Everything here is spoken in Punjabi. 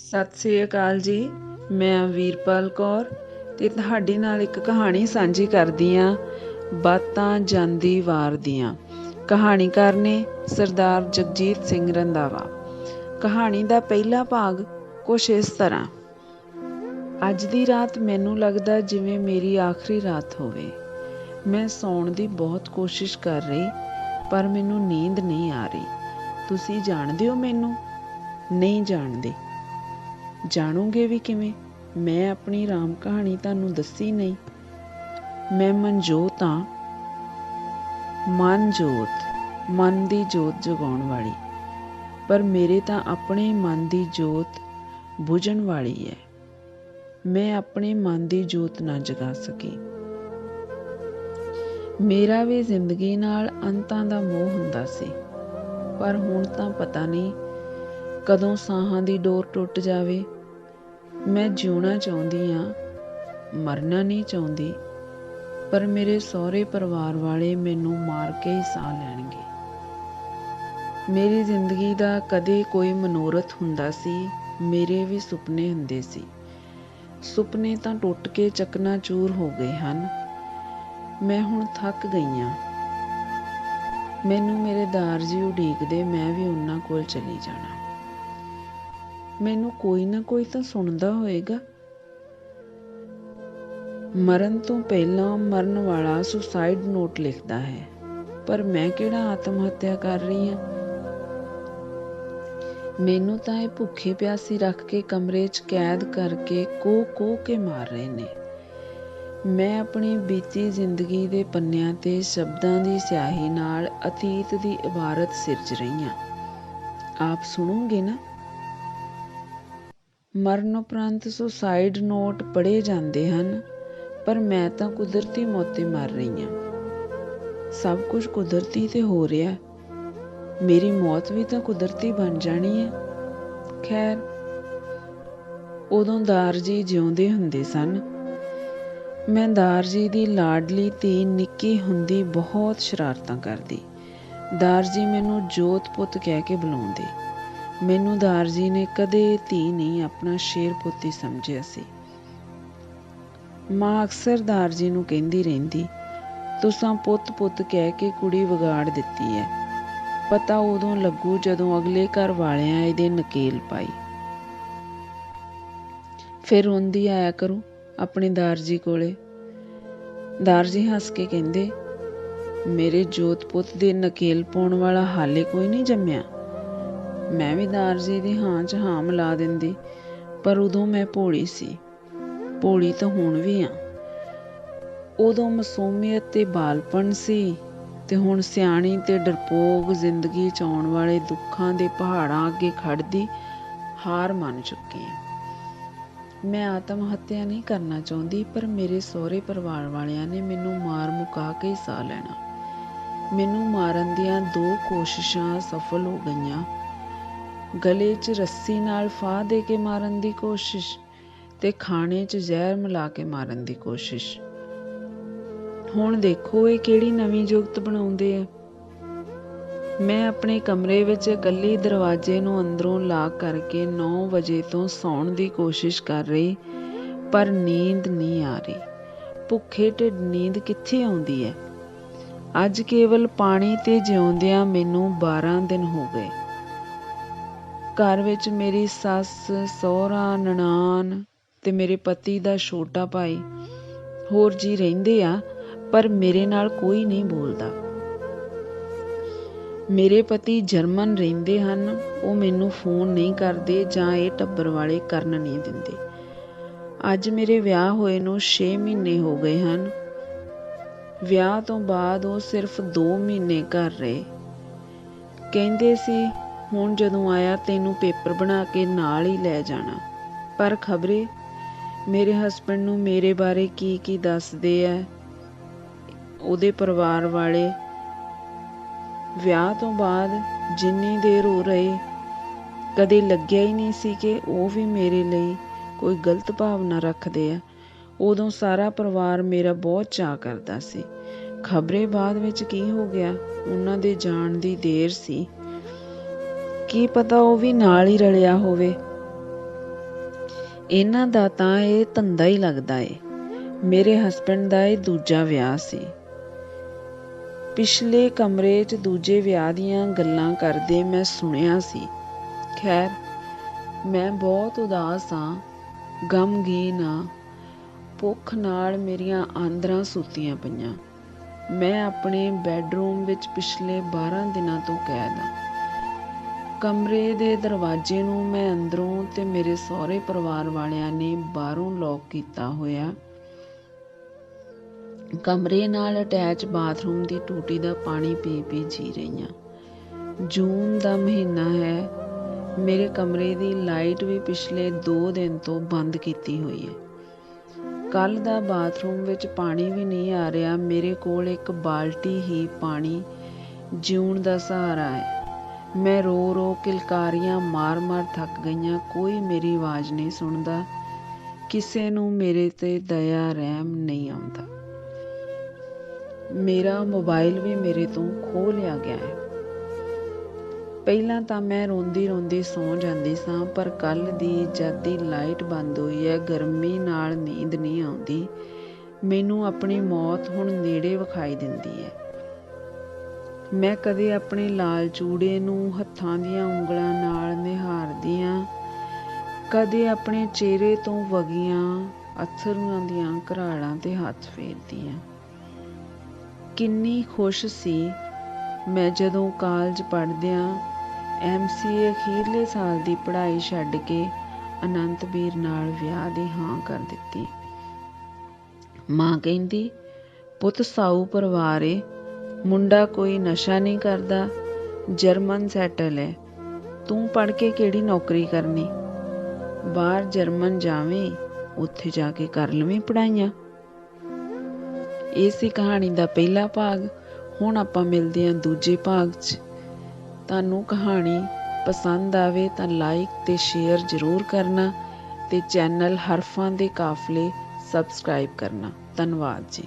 ਸਤਿ ਸ੍ਰੀ ਅਕਾਲ ਜੀ। ਮੈਂ ਵੀਰਪਾਲ ਕੌਰ ਤੇ ਤੁਹਾਡੇ ਨਾਲ ਇੱਕ ਕਹਾਣੀ ਸਾਂਝੀ ਕਰਦੀ ਹਾਂ। ਬਾਤਾਂ ਜਾਂਦੀ ਵਾਰ ਦੀਆਂ। ਕਹਾਣੀਕਾਰ ਨੇ ਸਰਦਾਰ ਜਗਜੀਤ ਸਿੰਘ ਰੰਧਾਵਾ। ਕਹਾਣੀ ਦਾ ਪਹਿਲਾ ਭਾਗ ਕੁਛ ਇਸ ਤਰ੍ਹਾਂ। ਅੱਜ ਦੀ ਰਾਤ ਮੈਨੂੰ ਲੱਗਦਾ ਜਿਵੇਂ ਮੇਰੀ ਆਖਰੀ ਰਾਤ ਹੋਵੇ। ਮੈਂ ਸੌਣ ਦੀ ਬਹੁਤ ਕੋਸ਼ਿਸ਼ ਕਰ ਰਹੀ, ਪਰ ਮੈਨੂੰ ਨੀਂਦ ਨਹੀਂ ਆ ਰਹੀ। ਤੁਸੀਂ ਜਾਣਦੇ ਹੋ ਮੈਨੂੰ? ਨਹੀਂ ਜਾਣਦੇ। ਜਾਣੋਗੇ ਵੀ ਕਿਵੇਂ? ਮੈਂ ਆਪਣੀ ਰਾਮ ਕਹਾਣੀ ਤੁਹਾਨੂੰ ਦੱਸੀ ਨਹੀਂ। ਮੈਂ ਮਨਜੋਤ ਹਾਂ। ਮਨਜੋਤ, ਮਨ ਦੀ ਜੋਤ ਜਗਾਉਣ ਵਾਲੀ। ਪਰ ਮੇਰੇ ਤਾਂ ਆਪਣੇ ਮਨ ਦੀ ਜੋਤ ਬੁਝਣ ਵਾਲੀ ਹੈ। ਮੈਂ ਆਪਣੇ ਮਨ ਦੀ ਜੋਤ ਨਾ ਜਗਾ ਸਕੀ। ਮੇਰਾ ਵੀ ਜ਼ਿੰਦਗੀ ਨਾਲ ਅੰਤਾਂ ਦਾ ਮੋਹ ਹੁੰਦਾ ਸੀ, ਪਰ ਹੁਣ ਤਾਂ ਪਤਾ ਨਹੀਂ ਕਦੋਂ ਸਾਹਾਂ ਦੀ ਡੋਰ ਟੁੱਟ ਜਾਵੇ। ਮੈਂ ਜਿਉਣਾ ਚਾਹੁੰਦੀ ਹਾਂ, ਮਰਨਾ ਨਹੀਂ ਚਾਹੁੰਦੀ, ਪਰ ਮੇਰੇ ਸਹੁਰੇ ਪਰਿਵਾਰ ਵਾਲੇ ਮੈਨੂੰ ਮਾਰ ਕੇ ਹੀ ਸਾਹ ਲੈਣਗੇ। ਮੇਰੀ ਜ਼ਿੰਦਗੀ ਦਾ ਕਦੇ ਕੋਈ ਮਨੋਰਥ ਹੁੰਦਾ ਸੀ। ਮੇਰੇ ਵੀ ਸੁਪਨੇ ਹੁੰਦੇ ਸੀ। ਸੁਪਨੇ ਤਾਂ ਟੁੱਟ ਕੇ ਚਕਨਾਚੂਰ ਹੋ ਗਏ ਹਨ। ਮੈਂ ਹੁਣ ਥੱਕ ਗਈ ਹਾਂ। ਮੈਨੂੰ ਮੇਰੇ ਦਾਰ ਜੀ ਉਡੀਕਦੇ, ਮੈਂ ਵੀ ਉਹਨਾਂ ਕੋਲ ਚਲੀ ਜਾਣਾ। ਮੈਨੂੰ ਕੋਈ ਨਾ ਕੋਈ ਤਾਂ ਸੁਣਦਾ ਹੋਏਗਾ। ਮਰਨ ਤੋਂ ਪਹਿਲਾਂ ਮਰਨ ਵਾਲਾ ਸੁਸਾਈਡ ਨੋਟ ਲਿਖਦਾ ਹੈ, ਪਰ ਮੈਂ ਕਿਹੜਾ ਆਤਮ ਹੱਤਿਆ ਕਰ ਰਹੀ ਹਾਂ। ਮੈਨੂੰ ਤਾਂ ਇਹ ਭੁੱਖੇ ਪਿਆਸੀ ਰੱਖ ਕੇ ਕਮਰੇ 'ਚ ਕੈਦ ਕਰਕੇ ਕੋਹ ਕੇ ਮਾਰ ਰਹੇ ਨੇ। ਮੈਂ ਆਪਣੀ ਬੀਤੀ ਜ਼ਿੰਦਗੀ ਦੇ ਪੰਨਿਆਂ ਤੇ ਸ਼ਬਦਾਂ ਦੀ ਸਿਆਹੀ ਨਾਲ ਅਤੀਤ ਦੀ ਇਬਾਰਤ ਸਿਰਜ ਰਹੀ ਹਾਂ। ਆਪ ਸੁਣੋਗੇ ਨਾ? ਮਰਨ ਉਪਰੰਤ ਸੁਸਾਈਡ ਨੋਟ ਪੜ੍ਹੇ ਜਾਂਦੇ ਹਨ, ਪਰ ਮੈਂ ਤਾਂ ਕੁਦਰਤੀ ਮੌਤੇ ਮਰ ਰਹੀ ਹਾਂ। ਸਭ ਕੁਝ ਕੁਦਰਤੀ ਤੇ ਹੋ ਰਿਹਾ। ਮੇਰੀ ਮੌਤ ਵੀ ਤਾਂ ਕੁਦਰਤੀ ਬਣ ਜਾਣੀ ਹੈ। ਖੈਰ, ਉਦੋਂ ਦਾਰ ਜੀ ਜਿਉਂਦੇ ਹੁੰਦੇ ਸਨ। ਮੈਂ ਦਾਰ ਜੀ ਦੀ ਲਾਡਲੀ ਧੀ ਨਿੱਕੀ ਹੁੰਦੀ ਬਹੁਤ ਸ਼ਰਾਰਤਾਂ ਕਰਦੀ। ਦਾਰ ਜੀ ਮੈਨੂੰ ਜੋਤ ਪੁੱਤ ਕਹਿ ਕੇ ਬੁਲਾਉਂਦੇ। ਮੈਨੂੰ ਦਾਰ ਜੀ ਨੇ ਕਦੇ ਧੀ ਨਹੀਂ, ਆਪਣਾ ਸ਼ੇਰ ਪੁੱਤ ਹੀ ਸਮਝਿਆ ਸੀ। ਮਾਂ ਅਕਸਰ ਦਾਰ ਜੀ ਨੂੰ ਕਹਿੰਦੀ ਰਹਿੰਦੀ, ਤੁਸਾਂ ਪੁੱਤ ਪੁੱਤ ਕਹਿ ਕੇ ਕੁੜੀ ਵਿਗਾੜ ਦਿੱਤੀ ਹੈ। ਪਤਾ ਉਦੋਂ ਲੱਗੂ ਜਦੋਂ ਅਗਲੇ ਘਰ ਵਾਲਿਆਂ ਇਹਦੇ ਨਕੇਲ ਪਾਈ। ਫਿਰ ਰੋਂਦੀ ਆਇਆ ਕਰੂ ਆਪਣੇ ਦਾਰ ਜੀ ਕੋਲੇ। ਦਾਰ ਜੀ ਹੱਸ ਕੇ ਕਹਿੰਦੇ, ਮੇਰੇ ਜੋਤ ਪੁੱਤ ਦੇ ਨਕੇਲ ਪਾਉਣ ਵਾਲਾ ਹਾਲੇ ਕੋਈ ਨਹੀਂ ਜੰਮਿਆ। ਮੈਂ ਵੀ ਦਾਰ ਜੀ ਦੀ ਹਾਂ 'ਚ ਹਾਂ ਮਿਲਾ ਦਿੰਦੀ, ਪਰ ਉਦੋਂ ਮੈਂ ਭੋਲੀ ਸੀ। ਭੋਲੀ ਤਾਂ ਹੁਣ ਵੀ ਹਾਂ। ਉਦੋਂ ਮਾਸੂਮੀਅਤ ਤੇ ਬਾਲਪਣ ਸੀ, ਤੇ ਹੁਣ ਸਿਆਣੀ ਤੇ ਡਰਪੋਕ ਜ਼ਿੰਦਗੀ 'ਚ ਆਉਣ ਵਾਲੇ ਦੁੱਖਾਂ ਦੇ ਪਹਾੜਾਂ ਅੱਗੇ ਖੜਦੀ ਹਾਰ ਮੰਨ ਚੁੱਕੀ ਹਾਂ। ਮੈਂ ਆਤਮ ਹੱਤਿਆ ਨਹੀਂ ਕਰਨਾ ਚਾਹੁੰਦੀ, ਪਰ ਮੇਰੇ ਸਹੁਰੇ ਪਰਿਵਾਰ ਵਾਲਿਆਂ ਨੇ ਮੈਨੂੰ ਮਾਰ ਮੁਕਾ ਕੇ ਹੀ ਸਾਹ ਲੈਣਾ। ਮੈਨੂੰ ਮਾਰਨ ਦੀਆਂ 2 ਕੋਸ਼ਿਸ਼ਾਂ ਸਫਲ ਹੋ ਗਈਆਂ। ਗਲੇ 'ਚ ਰੱਸੀ ਨਾਲ ਫਾਹ ਦੇ ਕੇ ਮਾਰਨ ਦੀ ਕੋਸ਼ਿਸ਼, ਤੇ ਖਾਣੇ 'ਚ ਜ਼ਹਿਰ ਮਿਲਾ ਕੇ ਮਾਰਨ ਦੀ ਕੋਸ਼ਿਸ਼। ਹੁਣ ਦੇਖੋ ਇਹ ਕਿਹੜੀ ਨਵੀਂ ਜੁਗਤ ਬਣਾਉਂਦੇ ਆ। ਮੈਂ ਆਪਣੇ ਕਮਰੇ ਵਿੱਚ ਇਕੱਲੀ ਦਰਵਾਜ਼ੇ ਨੂੰ ਅੰਦਰੋਂ ਲਾਕ ਕਰਕੇ 9 ਵਜੇ ਤੋਂ ਸੌਣ ਦੀ ਕੋਸ਼ਿਸ਼ ਕਰ ਰਹੀ, ਪਰ ਨੀਂਦ ਨਹੀਂ ਆ ਰਹੀ। ਭੁੱਖੇ ਢਿੱਡ ਨੀਂਦ ਕਿੱਥੇ ਆਉਂਦੀ ਹੈ। ਅੱਜ ਕੇਵਲ ਪਾਣੀ ਤੇ ਜਿਉਂਦਿਆਂ ਮੈਨੂੰ 12 ਦਿਨ ਹੋ ਗਏ। ਘਰ ਵਿੱਚ ਮੇਰੀ ਸੱਸ, ਸਹੁਰਾ, ਨਨਾਣ ਤੇ ਮੇਰੇ ਪਤੀ ਦਾ ਛੋਟਾ ਭਾਈ, ਹੋਰ ਜੀ ਰਹਿੰਦੇ ਆ, ਪਰ ਮੇਰੇ ਨਾਲ ਕੋਈ ਨਹੀਂ ਬੋਲਦਾ। ਮੇਰੇ ਪਤੀ ਜਰਮਨ ਰਹਿੰਦੇ ਹਨ। ਉਹ ਮੈਨੂੰ ਫੋਨ ਨਹੀਂ ਕਰਦੇ ਜਾਂ ਇਹ ਟੱਬਰ ਵਾਲੇ ਕਰਨ ਨਹੀਂ ਦਿੰਦੇ। ਅੱਜ ਮੇਰੇ ਵਿਆਹ ਹੋਏ ਨੂੰ 6 ਮਹੀਨੇ ਹੋ ਗਏ ਹਨ। ਵਿਆਹ ਤੋਂ ਬਾਅਦ ਉਹ ਸਿਰਫ 2 ਮਹੀਨੇ ਘਰ ਰਹੇ। ਕਹਿੰਦੇ ਸੀ ਹੁਣ ਜਦੋਂ ਆਇਆ ਤੈਨੂੰ ਪੇਪਰ ਬਣਾ ਕੇ ਨਾਲ ਹੀ ਲੈ ਜਾਣਾ, ਪਰ ਖਬਰੇ ਮੇਰੇ ਹਸਬੈਂਡ ਨੂੰ ਮੇਰੇ ਬਾਰੇ ਕੀ ਦੱਸਦੇ ਆ ਉਹਦੇ ਪਰਿਵਾਰ ਵਾਲੇ। ਵਿਆਹ ਤੋਂ ਬਾਅਦ ਜਿੰਨੀ ਦੇਰ ਹੋ ਰਹੇ, ਕਦੇ ਲੱਗਿਆ ਹੀ ਨਹੀਂ ਸੀ ਕਿ ਉਹ ਵੀ ਮੇਰੇ ਲਈ ਕੋਈ ਗਲਤ ਭਾਵਨਾ ਰੱਖਦੇ ਆ। ਉਦੋਂ ਸਾਰਾ ਪਰਿਵਾਰ ਮੇਰਾ ਬਹੁਤ ਚਾਅ ਕਰਦਾ ਸੀ। ਖਬਰੇ ਬਾਅਦ ਵਿੱਚ ਕੀ ਹੋ ਗਿਆ। ਉਹਨਾਂ ਦੇ ਜਾਣ ਦੀ ਦੇਰ ਸੀ। ਕੀ ਪਤਾ ਉਹ ਵੀ ਨਾਲ ਹੀ ਰਲਿਆ ਹੋਵੇ। ਇਹਨਾਂ ਦਾ ਤਾਂ ਇਹ ਧੰਦਾ ਹੀ ਲੱਗਦਾ ਏ। ਮੇਰੇ ਹਸਬੈਂਡ ਦਾ ਇਹ ਦੂਜਾ ਵਿਆਹ ਸੀ। ਪਿਛਲੇ ਕਮਰੇ 'ਚ ਦੂਜੇ ਵਿਆਹ ਦੀਆਂ ਗੱਲਾਂ ਕਰਦੇ ਮੈਂ ਸੁਣਿਆ ਸੀ। ਖੈਰ, ਮੈਂ ਬਹੁਤ ਉਦਾਸ ਹਾਂ, ਗਮਗੀਨ ਹਾਂ, ਭੁੱਖ ਨਾਲ ਮੇਰੀਆਂ ਆਂਦਰਾਂ ਸੁੱਤੀਆਂ ਪਈਆਂ। ਮੈਂ ਆਪਣੇ ਬੈੱਡਰੂਮ ਵਿੱਚ ਪਿਛਲੇ 12 ਦਿਨਾਂ ਤੋਂ ਕੈਦ ਹਾਂ। ਕਮਰੇ ਦੇ ਦਰਵਾਜ਼ੇ ਨੂੰ ਮੈਂ ਅੰਦਰੋਂ ਤੇ ਮੇਰੇ ਸਹੁਰੇ ਪਰਿਵਾਰ ਵਾਲਿਆਂ ਨੇ ਬਾਹਰੋਂ ਲੌਕ ਕੀਤਾ ਹੋਇਆ। ਕਮਰੇ ਨਾਲ ਅਟੈਚ ਬਾਥਰੂਮ ਦੀ ਟੂਟੀ ਦਾ ਪਾਣੀ ਪੀ ਪੀ ਜੀ ਰਹੀ ਹਾਂ। ਜੂਨ ਦਾ ਮਹੀਨਾ ਹੈ। ਮੇਰੇ ਕਮਰੇ ਦੀ ਲਾਈਟ ਵੀ ਪਿਛਲੇ 2 ਦਿਨ ਤੋਂ ਬੰਦ ਕੀਤੀ ਹੋਈ ਹੈ। ਕੱਲ੍ਹ ਦਾ ਬਾਥਰੂਮ ਵਿੱਚ ਪਾਣੀ ਵੀ ਨਹੀਂ ਆ ਰਿਹਾ। ਮੇਰੇ ਕੋਲ ਇੱਕ ਬਾਲਟੀ ਹੀ ਪਾਣੀ ਜਿਉਣ ਦਾ ਸਹਾਰਾ ਹੈ। ਮੈਂ ਰੋ ਰੋ ਕਿਲਕਾਰੀਆਂ ਮਾਰ ਮਾਰ ਥੱਕ ਗਈਆਂ। ਕੋਈ ਮੇਰੀ ਆਵਾਜ਼ ਨਹੀਂ ਸੁਣਦਾ। ਕਿਸੇ ਨੂੰ ਮੇਰੇ 'ਤੇ ਦਇਆ ਰਹਿਮ ਨਹੀਂ ਆਉਂਦਾ। ਮੇਰਾ ਮੋਬਾਈਲ ਵੀ ਮੇਰੇ ਤੋਂ ਖੋਹ ਲਿਆ ਗਿਆ ਹੈ। ਪਹਿਲਾਂ ਤਾਂ ਮੈਂ ਰੋਂਦੀ ਰੋਂਦੀ ਸੌਂ ਜਾਂਦੀ ਸਾਂ, ਪਰ ਕੱਲ੍ਹ ਦੀ ਜਦ ਦੀ ਲਾਈਟ ਬੰਦ ਹੋਈ ਹੈ, ਗਰਮੀ ਨਾਲ ਨੀਂਦ ਨਹੀਂ ਆਉਂਦੀ। ਮੈਨੂੰ ਆਪਣੀ ਮੌਤ ਹੁਣ ਨੇੜੇ ਵਿਖਾਈ ਦਿੰਦੀ ਹੈ। ਮੈਂ ਕਦੇ ਆਪਣੇ ਲਾਲ ਚੂੜੇ ਨੂੰ ਹੱਥਾਂ ਦੀਆਂ ਉਂਗਲਾਂ ਨਾਲ ਨਿਹਾਰਦੀ ਹਾਂ, ਕਦੇ ਆਪਣੇ ਚਿਹਰੇ ਤੋਂ ਵਗੀਆਂ ਅਥਰੂਆਂ ਦੀਆਂ ਘਰਾੜਾਂ 'ਤੇ ਹੱਥ ਫੇਰਦੀ ਹਾਂ। ਕਿੰਨੀ ਖੁਸ਼ ਸੀ ਮੈਂ ਜਦੋਂ ਕਾਲਜ ਪੜ੍ਹਦਿਆਂ MCA ਅਖੀਰਲੇ ਸਾਲ ਦੀ ਪੜ੍ਹਾਈ ਛੱਡ ਕੇ ਅਨੰਤਵੀਰ ਨਾਲ ਵਿਆਹ ਦੀ ਹਾਂ ਕਰ ਦਿੱਤੀ। ਮਾਂ ਕਹਿੰਦੀ, ਪੁੱਤ ਸਾਊ ਪਰਿਵਾਰ ਏ, ਮੁੰਡਾ ਕੋਈ ਨਸ਼ਾ ਨਹੀਂ ਕਰਦਾ, ਜਰਮਨ ਸੈਟਲ ਹੈ, ਤੂੰ ਪੜ੍ਹ ਕੇ ਕਿਹੜੀ ਨੌਕਰੀ ਕਰਨੀ, ਬਾਹਰ ਜਰਮਨ ਜਾਵੇਂ, ਉੱਥੇ ਜਾ ਕੇ ਕਰ ਲਵੇਂ ਪੜ੍ਹਾਈਆਂ। ਇਹ ਸੀ ਕਹਾਣੀ ਦਾ ਪਹਿਲਾ ਭਾਗ। ਹੁਣ ਆਪਾਂ ਮਿਲਦੇ ਹਾਂ ਦੂਜੇ ਭਾਗ 'ਚ। ਤੁਹਾਨੂੰ ਕਹਾਣੀ ਪਸੰਦ ਆਵੇ ਤਾਂ ਲਾਈਕ ਤੇ ਸ਼ੇਅਰ ਜ਼ਰੂਰ ਕਰਨਾ ਤੇ ਚੈਨਲ ਹਰਫਾਂ ਦੇ ਕਾਫਲੇ ਸਬਸਕ੍ਰਾਈਬ ਕਰਨਾ। ਧੰਨਵਾਦ ਜੀ।